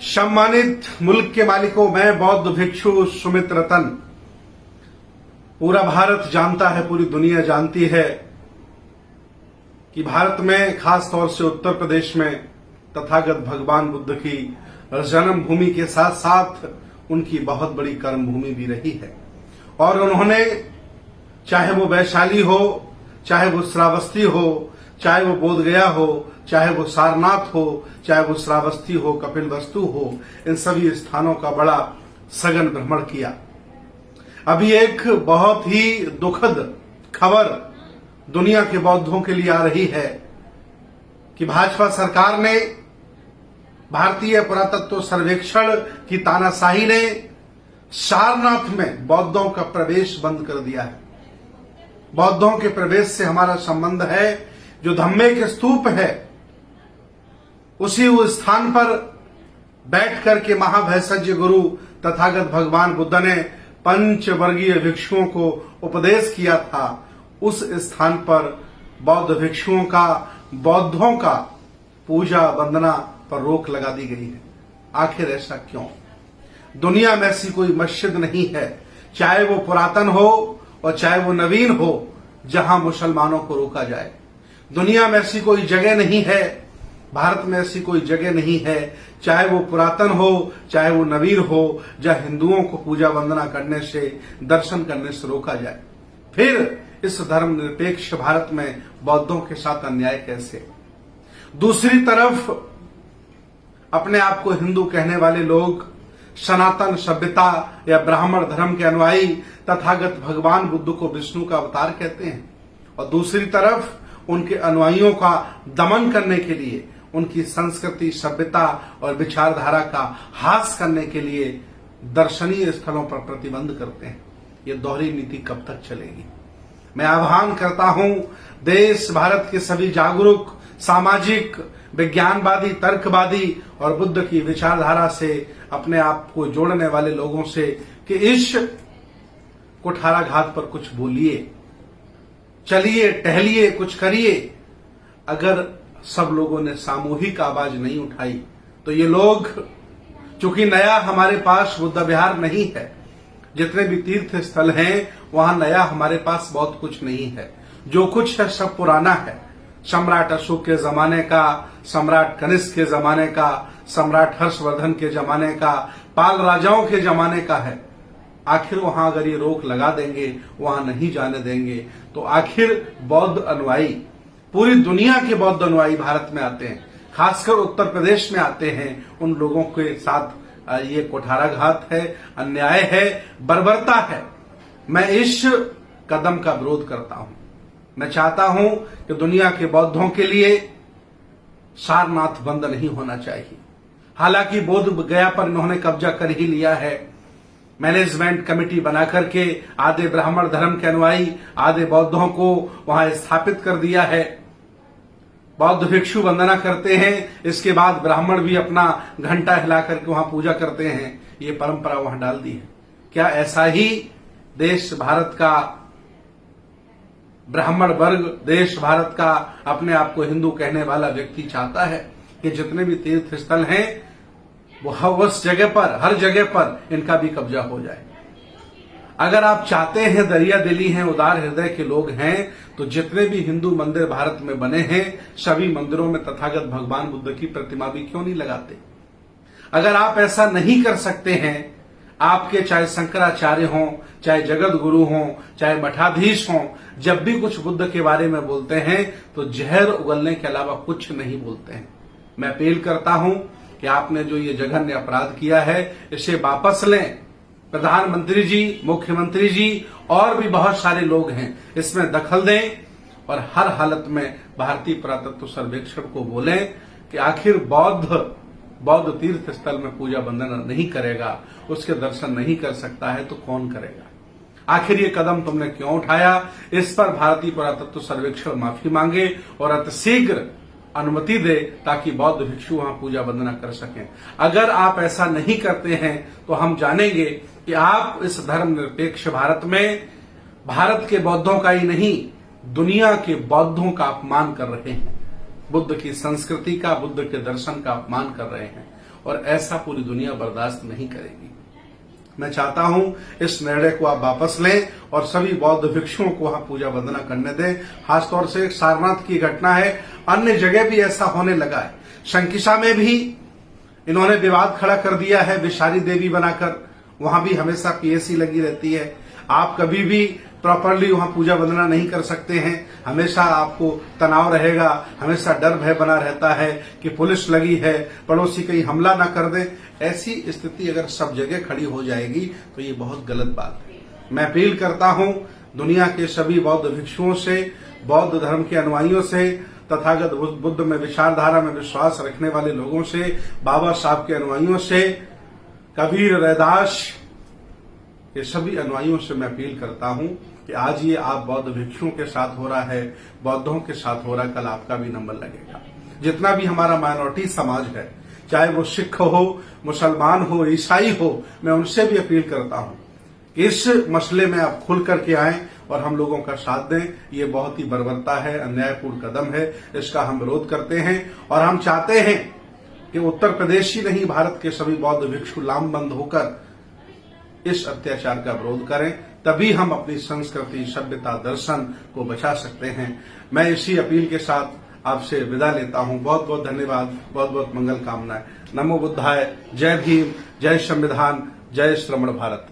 सम्मानित मुल्क के मालिकों, मैं बौद्ध भिक्षु सुमित रतन। पूरा भारत जानता है, पूरी दुनिया जानती है कि भारत में, खास तौर से उत्तर प्रदेश में तथागत भगवान बुद्ध की जन्मभूमि के साथ साथ उनकी बहुत बड़ी कर्मभूमि भी रही है। और उन्होंने, चाहे वो वैशाली हो, चाहे वो श्रावस्ती हो, चाहे वो बोधगया हो, चाहे वो सारनाथ हो, चाहे वो श्रावस्ती हो, कपिलवस्तु हो, इन सभी स्थानों का बड़ा सघन भ्रमण किया। अभी एक बहुत ही दुखद खबर दुनिया के बौद्धों के लिए आ रही है कि भाजपा सरकार ने, भारतीय पुरातत्व सर्वेक्षण की तानाशाही ने सारनाथ में बौद्धों का प्रवेश बंद कर दिया है। बौद्धों के प्रवेश से हमारा संबंध है। जो धम्मे के स्तूप है, उसी उस स्थान पर बैठ करके महाभैसज्य गुरु तथागत भगवान बुद्ध ने पंचवर्गीय भिक्षुओं को उपदेश किया था। उस स्थान पर बौद्ध भिक्षुओं का, बौद्धों का पूजा वंदना पर रोक लगा दी गई है। आखिर ऐसा क्यों? दुनिया में ऐसी कोई मस्जिद नहीं है, चाहे वो पुरातन हो और चाहे वो नवीन हो, जहां मुसलमानों को रोका जाए। दुनिया में ऐसी कोई जगह नहीं है, भारत में ऐसी कोई जगह नहीं है, चाहे वो पुरातन हो, चाहे वो नवीन हो, जहां हिंदुओं को पूजा वंदना करने से, दर्शन करने से रोका जाए। फिर इस धर्मनिरपेक्ष भारत में बौद्धों के साथ अन्याय कैसे? दूसरी तरफ अपने आप को हिंदू कहने वाले लोग सनातन सभ्यता या ब्राह्मण धर्म के अनुयायी तथागत भगवान बुद्ध को विष्णु का अवतार कहते हैं, और दूसरी तरफ उनके अनुयायियों का दमन करने के लिए, उनकी संस्कृति, सभ्यता और विचारधारा का हास करने के लिए दर्शनीय स्थलों पर प्रतिबंध करते हैं। ये दोहरी नीति कब तक चलेगी? मैं आह्वान करता हूं देश भारत के सभी जागरूक, सामाजिक, विज्ञानवादी, तर्कवादी और बुद्ध की विचारधारा से अपने आप को जोड़ने वाले लोगों से कि इस कुठाराघात पर कुछ बोलिए, चलिए, टहलिए, कुछ करिए। अगर सब लोगों ने सामूहिक आवाज नहीं उठाई तो ये लोग, चूंकि नया हमारे पास बुद्ध विहार नहीं है, जितने भी तीर्थ स्थल हैं वहां नया हमारे पास बहुत कुछ नहीं है। जो कुछ है सब पुराना है। सम्राट अशोक के जमाने का, सम्राट कनिष्क के जमाने का, सम्राट हर्षवर्धन के जमाने का, पाल राजाओं के जमाने का है। आखिर वहां अगर ये रोक लगा देंगे, वहां नहीं जाने देंगे, तो आखिर बौद्ध अनुयायी, पूरी दुनिया के बौद्ध अनुयायी भारत में आते हैं, खासकर उत्तर प्रदेश में आते हैं। उन लोगों के साथ ये कुठाराघात है, अन्याय है, बर्बरता है। मैं इस कदम का विरोध करता हूं। मैं चाहता हूं कि दुनिया के बौद्धों के लिए सारनाथ बंद नहीं होना चाहिए। हालांकि बोध गया पर इन्होंने कब्जा कर ही लिया है। मैनेजमेंट कमेटी बना करके आधे ब्राह्मण धर्म के अनुयायी, आधे बौद्धों को वहां स्थापित कर दिया है। बौद्ध भिक्षु वंदना करते हैं, इसके बाद ब्राह्मण भी अपना घंटा हिला करके वहां पूजा करते हैं। ये परंपरा वहां डाल दी है। क्या ऐसा ही देश भारत का ब्राह्मण वर्ग, देश भारत का अपने आप को हिंदू कहने वाला व्यक्ति चाहता है कि जितने भी तीर्थ स्थल हैं वो उस जगह पर, हर जगह पर इनका भी कब्जा हो जाए? अगर आप चाहते हैं, दरिया दिली हैं, उदार हृदय के लोग हैं, तो जितने भी हिंदू मंदिर भारत में बने हैं, सभी मंदिरों में तथागत भगवान बुद्ध की प्रतिमा भी क्यों नहीं लगाते? अगर आप ऐसा नहीं कर सकते हैं, आपके चाहे शंकराचार्य हों, चाहे जगत गुरु हों, चाहे मठाधीश हों, जब भी कुछ बुद्ध के बारे में बोलते हैं तो जहर उगलने के अलावा कुछ नहीं बोलते हैं। मैं अपील करता हूं कि आपने जो ये जघन्य अपराध किया है, इसे वापस लें। प्रधानमंत्री जी, मुख्यमंत्री जी और भी बहुत सारे लोग हैं, इसमें दखल दें और हर हालत में भारतीय पुरातत्व सर्वेक्षण को बोलें कि आखिर बौद्ध तीर्थ स्थल में पूजा वंदना नहीं करेगा, उसके दर्शन नहीं कर सकता है, तो कौन करेगा? आखिर ये कदम तुमने क्यों उठाया? इस पर भारतीय पुरातत्व सर्वेक्षण माफी मांगे और अतिशीघ्र अनुमति दे ताकि बौद्ध भिक्षु वहां पूजा वंदना कर सकें। अगर आप ऐसा नहीं करते हैं तो हम जानेंगे कि आप इस धर्मनिरपेक्ष भारत में भारत के बौद्धों का ही नहीं, दुनिया के बौद्धों का अपमान कर रहे हैं। बुद्ध की संस्कृति का, बुद्ध के दर्शन का अपमान कर रहे हैं। और ऐसा पूरी दुनिया बर्दाश्त नहीं करेगी। मैं चाहता हूं इस निर्णय को आप वापस लें और सभी बौद्ध भिक्षुओं को वहां पूजा वंदना करने दें। खासतौर से सारनाथ की घटना है, अन्य जगह भी ऐसा होने लगा है। शंकिसा में भी इन्होंने विवाद खड़ा कर दिया है विषारी देवी बनाकर, वहां भी हमेशा पीएसी लगी रहती है। आप कभी भी प्रॉपरली वहां पूजा वंदना नहीं कर सकते हैं, हमेशा आपको तनाव रहेगा, हमेशा डर भय बना रहता है कि पुलिस लगी है, पड़ोसी कहीं हमला ना कर दे। ऐसी स्थिति अगर सब जगह खड़ी हो जाएगी तो ये बहुत गलत बात है। मैं अपील करता हूं दुनिया के सभी बौद्ध भिक्षुओं से, बौद्ध धर्म के अनुयायियों से, तथागत बुद्ध में विचारधारा में विश्वास रखने वाले लोगों से, बाबा साहब के अनुयायियों से, कबीर रैदास ये सभी अनुयायियों से मैं अपील करता हूं कि आज ये आप बौद्ध भिक्षुओं के साथ हो रहा है, बौद्धों के साथ हो रहा है, कल आपका भी नंबर लगेगा। जितना भी हमारा माइनॉरिटी समाज है, चाहे वो सिख हो, मुसलमान हो, ईसाई हो, मैं उनसे भी अपील करता हूं कि इस मसले में आप खुल करके आएं और हम लोगों का साथ दें। ये बहुत ही बर्बरता है, अन्यायपूर्ण कदम है, इसका हम विरोध करते हैं और हम चाहते हैं कि उत्तर प्रदेश ही नहीं भारत के सभी बौद्ध भिक्षु लामबंद होकर इस अत्याचार का विरोध करें, तभी हम अपनी संस्कृति, सभ्यता, दर्शन को बचा सकते हैं। मैं इसी अपील के साथ आपसे विदा लेता हूं। बहुत बहुत धन्यवाद, बहुत बहुत मंगल कामनाएं। नमो बुद्धाय, जय भीम, जय संविधान, जय श्रमण भारत।